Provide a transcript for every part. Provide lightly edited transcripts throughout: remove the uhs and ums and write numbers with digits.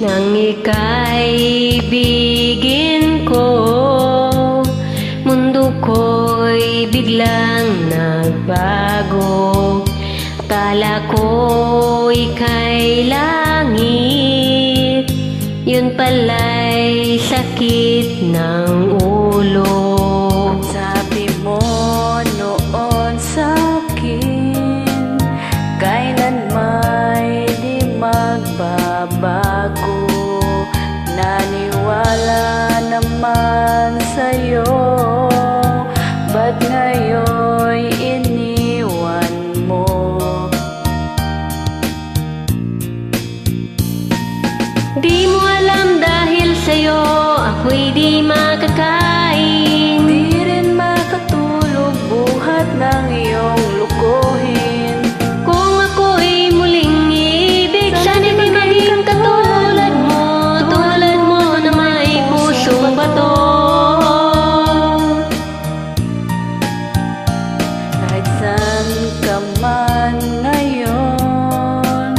Nang ika'y ibigin ko, mundo ko'y biglang nagbago. Akala ko ika'y langit, yun pala'y sakit ng ulo. Sabi mo noon sa'kin, kailan may di magbabago. Naniwala naman sa'yo, ba't ngayon'y iniwan mo? Di mo alam dahil sa'yo ako'y di makakain, Di rin makatulog buhat ng iyong lukuhin. kung ako'y muling ibig, sana'y di maging katulad mo, tulad mo na may pusong bato. Kahit saan ka man ngayon,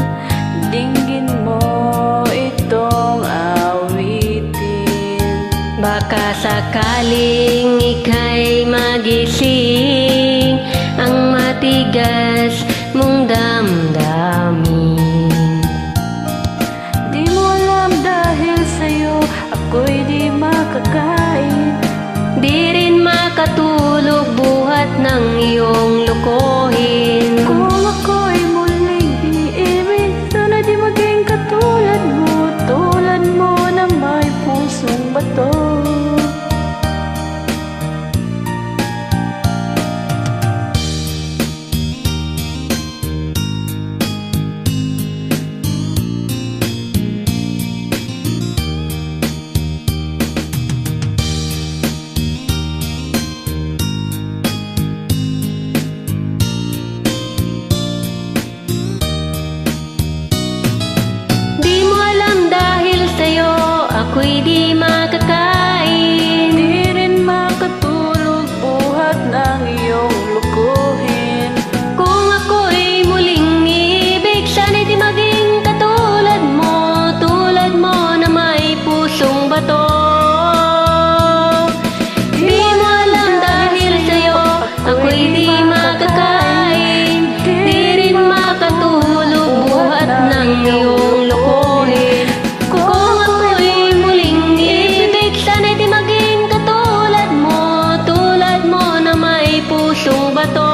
dinggin mo itong awitin. Baka sakaling ika'y magising ang matigas mong damdamin. Di mo alam dahil sa'yo ako'y di makakain. Di rin makatulog buhat ng iyong lukuhin. Kung ako'y muling iibig, sana di maging katulad mo na may pusong bato. Di mo alam dahil sa'yo ako'y di makakain. Di rin makatulog buhat ng iyong lukuhin. Kung ako'y muling ibig, sana'y di maging katulad mo na may pusong bato. Di mo alam dahil sa'yo ako'y di makakain. Di rin makatulog buhat ng iyong lukuhin. Kung ako'y muling ibig, sana'y di maging katulad mo na may pusong bato.